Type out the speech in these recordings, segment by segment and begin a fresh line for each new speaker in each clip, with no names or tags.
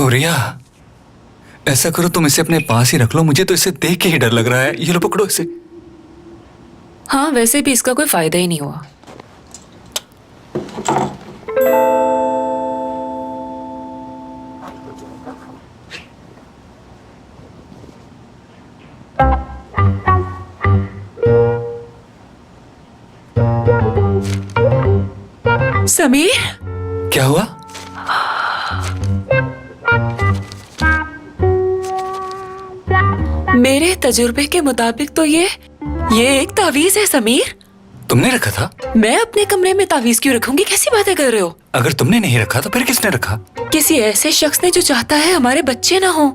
होरिया, ऐसा करो तुम इसे अपने पास ही रख लो, मुझे तो इसे देख के ही डर लग रहा है। ये लो पकड़ो इसे।
हाँ, वैसे भी इसका कोई फायदा ही नहीं हुआ। समीर,
क्या हुआ?
मेरे तजुर्बे के मुताबिक तो ये एक तावीज है। समीर,
तुमने रखा था?
मैं अपने कमरे में तावीज क्यों रखूंगी? कैसी बातें कर रहे हो?
अगर तुमने नहीं रखा तो फिर किसने रखा?
किसी ऐसे शख्स ने जो चाहता है हमारे बच्चे ना हो।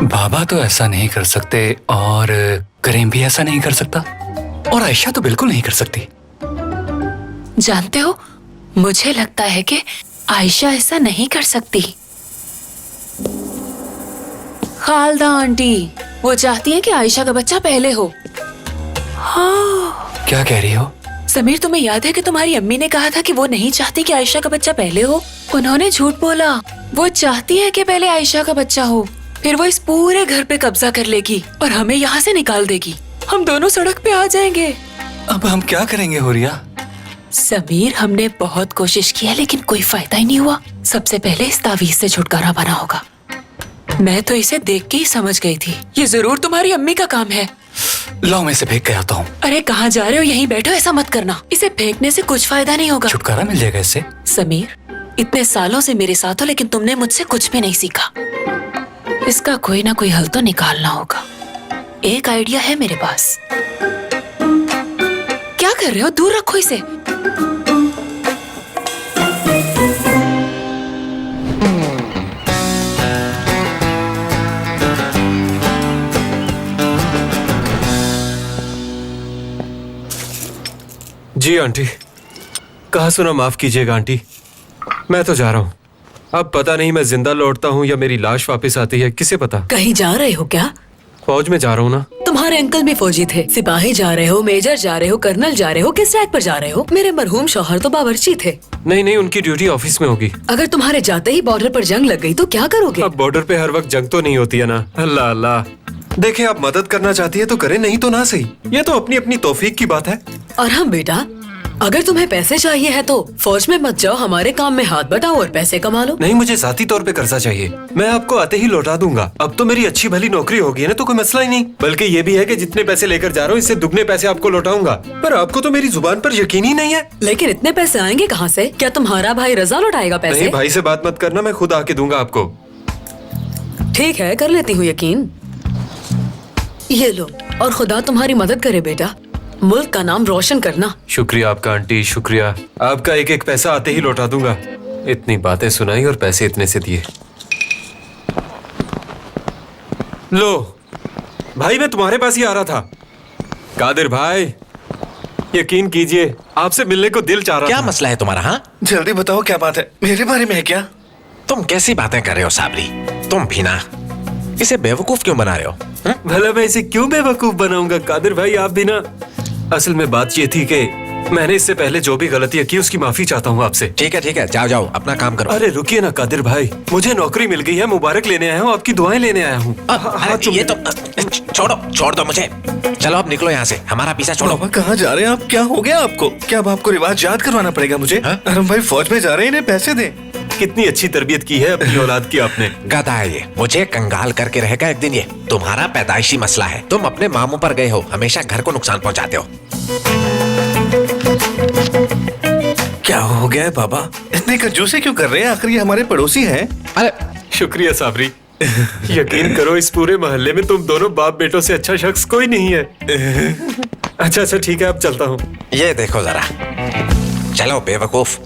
बाबा तो ऐसा नहीं कर सकते, और करीम भी ऐसा नहीं कर सकता, और आयशा तो बिल्कुल नहीं कर सकती।
जानते हो, मुझे लगता है कि आयशा ऐसा नहीं कर सकती। खालदा आंटी, वो चाहती हैं कि आयशा का बच्चा पहले हो। हाँ।
क्या कह रही हो?
समीर, तुम्हें याद है कि तुम्हारी अम्मी ने कहा था कि वो नहीं चाहती कि आयशा का बच्चा पहले हो? उन्होंने झूठ बोला। वो चाहती है कि पहले आयशा का बच्चा हो, फिर वो इस पूरे घर पे कब्जा कर लेगी और हमें यहाँ से निकाल देगी। हम दोनों सड़क पे आ जाएंगे।
अब हम क्या करेंगे होरिया?
समीर, हमने बहुत कोशिश की है लेकिन कोई फायदा ही नहीं हुआ। सबसे पहले इस तावीज से छुटकारा पाना होगा। मैं तो इसे देख के ही समझ गई थी, ये जरूर तुम्हारी अम्मी का काम है।
लाओ, मैं इसे फेंक के आता हूँ।
अरे कहाँ जा रहे हो? यहीं बैठो, ऐसा मत करना। इसे फेंकने से कुछ फायदा नहीं होगा।
छुटकारा मिल जाएगा इससे।
समीर, इतने सालों से मेरे साथ हो लेकिन तुमने मुझसे कुछ भी नहीं सीखा। इसका कोई ना कोई हल तो निकालना होगा। एक आइडिया है मेरे पास। क्या कर रहे हो? दूर रखो इसे।
जी आंटी, कहा सुना माफ कीजिएगा आंटी, मैं तो जा रहा हूँ। अब पता नहीं मैं जिंदा लौटता हूँ या मेरी लाश वापस आती है, किसे पता।
कहीं जा रहे हो क्या?
फौज में जा रहा हूँ ना।
तुम्हारे अंकल भी फौजी थे। सिपाही जा रहे हो, मेजर जा रहे हो, कर्नल जा रहे हो, किस रैंक पर जा रहे हो? मेरे मरहूम शौहर तो बावर्ची थे।
नहीं, उनकी ड्यूटी ऑफिस में होगी।
अगर तुम्हारे जाते ही बॉर्डर पर जंग लग गई तो क्या करोगे?
अब बॉर्डर पे हर वक्त जंग तो नहीं होती है ना। अल्लाह अल्लाह, देखे आप मदद करना चाहती है तो करे, नहीं तो ना सही। ये तो अपनी अपनी तौफीक की बात है।
और हम बेटा, अगर तुम्हें पैसे चाहिए है तो फौज में मत जाओ, हमारे काम में हाथ बटाओ और पैसे कमा लो।
नहीं, मुझे जाती तौर पे कर्जा चाहिए, मैं आपको आते ही लौटा दूंगा। अब तो मेरी अच्छी भली नौकरी होगी है ना, तो कोई मसला ही नहीं। बल्कि ये भी है कि जितने पैसे लेकर जा रहा हूँ इससे दुगने पैसे आपको लौटाऊंगा। पर आपको तो मेरी जुबान पर यकीन ही नहीं है।
लेकिन इतने पैसे आएंगे कहाँ से? क्या तुम्हारा भाई रजा लौटाएगा पैसे?
नहीं, भाई से बात मत करना, मैं खुद आके दूंगा आपको।
ठीक है, कर लेती हूँ यकीन। ये लो, और खुदा तुम्हारी मदद करे बेटा, मुल्क का नाम रोशन करना।
शुक्रिया आपका आंटी, शुक्रिया। आपका एक एक पैसा आते ही लौटा दूंगा। इतनी बातें सुनाई और पैसे इतने से दिए। लो भाई, मैं तुम्हारे पास ही आ रहा था। कादिर भाई, यकीन कीजिए आपसे मिलने को दिल चाह रहा
क्या
था।
मसला है तुम्हारा? हाँ,
जल्दी बताओ क्या बात है। मेरे बारे में है क्या?
तुम कैसी बातें कर रहे हो साबरी? तुम भी ना, इसे बेवकूफ क्यों बना रहे हो?
भला मैं इसे क्यों बेवकूफ बनाऊंगा? कादिर भाई आप भी ना। असल में बात ये थी कि मैंने इससे पहले जो भी गलतियां की उसकी माफी चाहता हूँ आपसे।
ठीक है, जाओ अपना काम करो।
अरे रुकिए ना कादिर भाई, मुझे नौकरी मिल गई है, मुबारक लेने आया हूँ, आपकी दुआएं लेने आया हूँ।
ये तो छोड़ दो मुझे। चलो अब निकलो यहाँ से, हमारा पीछा छोड़ो।
बाबा कहाँ जा रहे हैं आप? क्या हो गया आपको? क्या अब आपको रिवाज याद करवाना पड़ेगा मुझे? अरम भाई फौज में जा रहे हैं, इन्हें पैसे दें।
कितनी अच्छी तरबियत की है अपनी औलाद की आपने।
गधा है ये, मुझे कंगाल करके रहेगा एक दिन ये। तुम्हारा पैदाइशी मसला है, तुम अपने मामू पर गए हो, हमेशा घर को नुकसान पहुंचाते हो।
क्या हो गया है बाबा? इतनी कंजूसी क्यों कर रहे हैं? आखिर ये हमारे पड़ोसी हैं।
अरे
शुक्रिया साबरी, यकीन करो इस पूरे मोहल्ले में तुम दोनों बाप बेटों से अच्छा शख्स कोई नहीं है। अच्छा ठीक है, अब चलता हूँ।
ये देखो जरा, चलो बेवकूफ।